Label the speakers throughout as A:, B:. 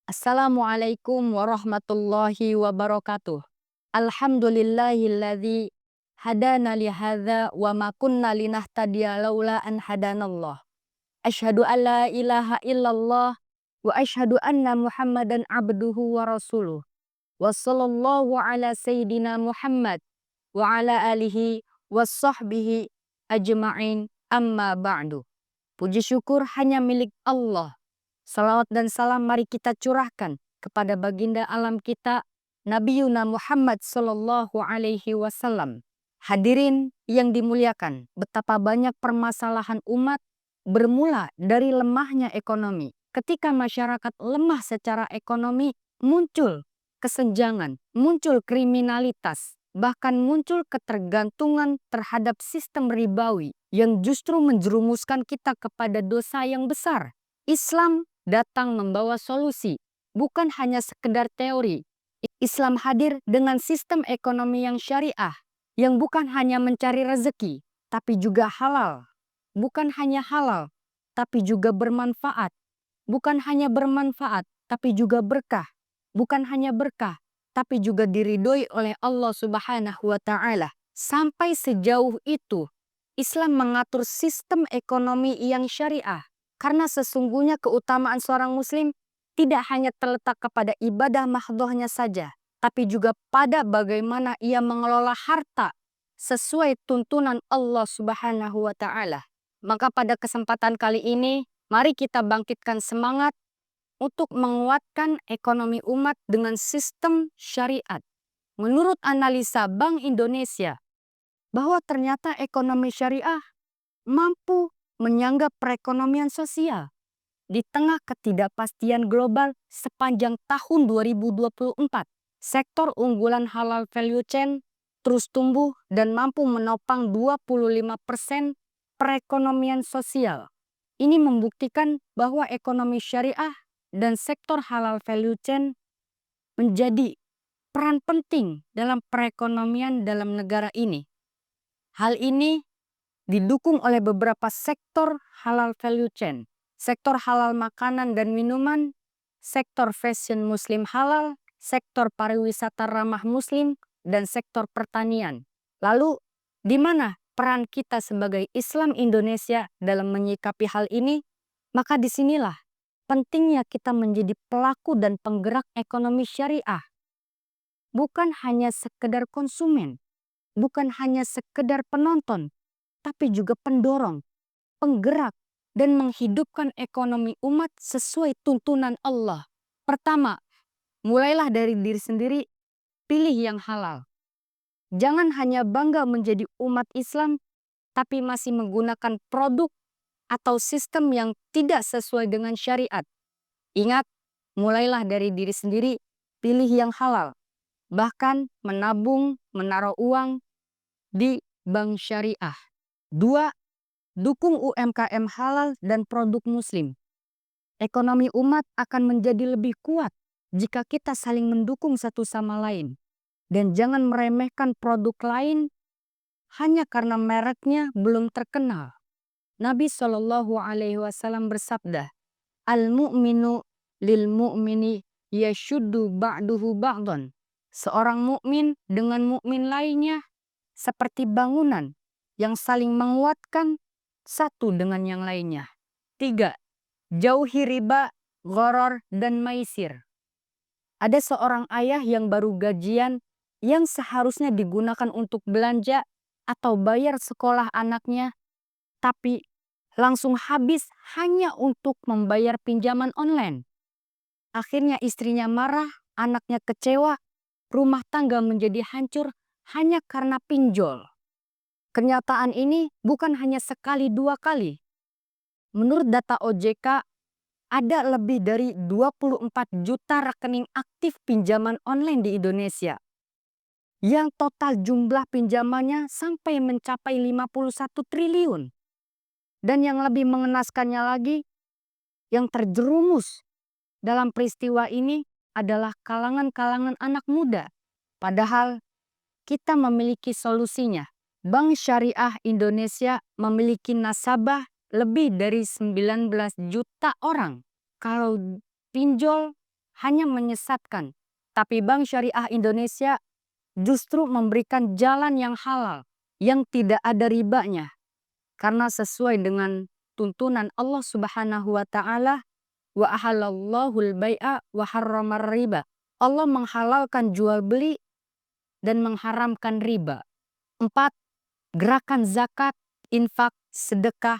A: Assalamualaikum warahmatullahi wabarakatuh. Alhamdulillahilladzi hadana li hadza wa ma kunna linahtadiya laula an hadanallah. Asyhadu an la ilaha illallah wa asyhadu anna Muhammadan abduhu wa rasuluh. Wa sallallahu ala sayyidina Muhammad wa ala alihi wassahbihi ajma'in amma ba'du. Puji syukur hanya milik Allah. Salawat dan salam mari kita curahkan kepada baginda alam kita Nabi Yuna Muhammad Sallallahu Alaihi Wasallam. Hadirin yang dimuliakan, betapa banyak permasalahan umat bermula dari lemahnya ekonomi. Ketika masyarakat lemah secara ekonomi, muncul kesenjangan, muncul kriminalitas, bahkan muncul ketergantungan terhadap sistem ribawi yang justru menjerumuskan kita kepada dosa yang besar. Islam datang membawa solusi, bukan hanya sekedar teori. Islam hadir dengan sistem ekonomi yang syariah, yang bukan hanya mencari rezeki, tapi juga halal. Bukan hanya halal, tapi juga bermanfaat. Bukan hanya bermanfaat, tapi juga berkah. Bukan hanya berkah, tapi juga diridhoi oleh Allah Subhanahu wa Ta'ala. Sampai sejauh itu, Islam mengatur sistem ekonomi yang syariah. Karena sesungguhnya keutamaan seorang muslim tidak hanya terletak kepada ibadah mahdhahnya saja, tapi juga pada bagaimana ia mengelola harta sesuai tuntunan Allah Subhanahu wa Ta'ala. Maka pada kesempatan kali ini, mari kita bangkitkan semangat untuk menguatkan ekonomi umat dengan sistem syariat. Menurut analisa Bank Indonesia, bahwa ternyata ekonomi syariah mampu menyanggah perekonomian sosial di tengah ketidakpastian global sepanjang tahun 2024. Sektor unggulan halal value chain terus tumbuh dan mampu menopang 25% perekonomian sosial. Ini membuktikan bahwa ekonomi syariah dan sektor halal value chain menjadi peran penting dalam perekonomian dalam negara ini. Hal ini didukung oleh beberapa sektor halal value chain, sektor halal makanan dan minuman, sektor fashion muslim halal, sektor pariwisata ramah muslim, dan sektor pertanian. Lalu, di mana peran kita sebagai Islam Indonesia dalam menyikapi hal ini? Maka disinilah pentingnya kita menjadi pelaku dan penggerak ekonomi syariah. Bukan hanya sekedar konsumen, bukan hanya sekedar penonton, tapi juga pendorong, penggerak, dan menghidupkan ekonomi umat sesuai tuntunan Allah. Pertama, mulailah dari diri sendiri, pilih yang halal. Jangan hanya bangga menjadi umat Islam, tapi masih menggunakan produk atau sistem yang tidak sesuai dengan syariat. Ingat, mulailah dari diri sendiri, pilih yang halal. Bahkan menabung, menaruh uang di bank syariah. 2. Dukung UMKM halal dan produk muslim. Ekonomi umat akan menjadi lebih kuat jika kita saling mendukung satu sama lain. Dan jangan meremehkan produk lain hanya karena mereknya belum terkenal. Nabi Shallallahu Alaihi Wasallam bersabda, Al-mu'minu lil mu'mini yashuddu ba'duhu ba'don. Seorang mukmin dengan mukmin lainnya seperti bangunan yang saling menguatkan satu dengan yang lainnya. 3. Jauhi riba, gharar, dan maisir. Ada seorang ayah yang baru gajian yang seharusnya digunakan untuk belanja atau bayar sekolah anaknya, tapi langsung habis hanya untuk membayar pinjaman online. Akhirnya istrinya marah, anaknya kecewa, rumah tangga menjadi hancur hanya karena pinjol. Kenyataan ini bukan hanya sekali dua kali. Menurut data OJK, ada lebih dari 24 juta rekening aktif pinjaman online di Indonesia. Yang total jumlah pinjamannya sampai mencapai 51 triliun. Dan yang lebih mengenaskannya lagi, yang terjerumus dalam peristiwa ini adalah kalangan-kalangan anak muda. Padahal kita memiliki solusinya. Bank Syariah Indonesia memiliki nasabah lebih dari 19 juta orang. Kalau pinjol hanya menyesatkan. Tapi Bank Syariah Indonesia justru memberikan jalan yang halal, yang tidak ada ribanya. Karena sesuai dengan tuntunan Allah Subhanahu wa Ta'ala, wa ahallallahu al-bai'a wa harramar riba. Allah menghalalkan jual beli dan mengharamkan riba. 4. Gerakan zakat, infak, sedekah,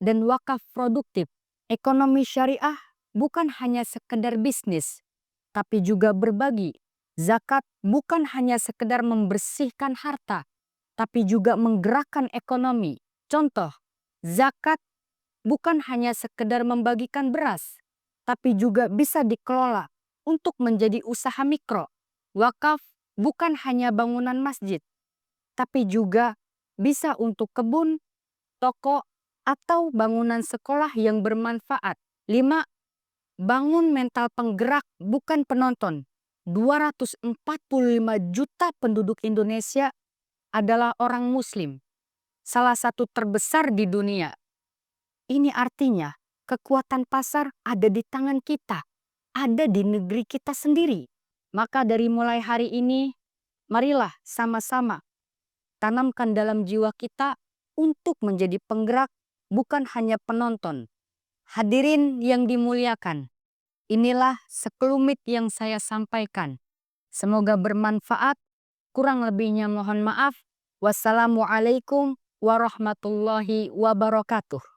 A: dan wakaf produktif. Ekonomi syariah bukan hanya sekedar bisnis, tapi juga berbagi. Zakat bukan hanya sekedar membersihkan harta, tapi juga menggerakkan ekonomi. Contoh, zakat bukan hanya sekedar membagikan beras, tapi juga bisa dikelola untuk menjadi usaha mikro. Wakaf bukan hanya bangunan masjid, tapi juga bisa untuk kebun, toko, atau bangunan sekolah yang bermanfaat. 5. Bangun mental penggerak bukan penonton. 245 juta penduduk Indonesia adalah orang Muslim, salah satu terbesar di dunia. Ini artinya kekuatan pasar ada di tangan kita, ada di negeri kita sendiri. Maka dari mulai hari ini, marilah sama-sama tanamkan dalam jiwa kita untuk menjadi penggerak, bukan hanya penonton. Hadirin yang dimuliakan, inilah sekelumit yang saya sampaikan. Semoga bermanfaat. Kurang lebihnya mohon maaf. Wassalamualaikum warahmatullahi wabarakatuh.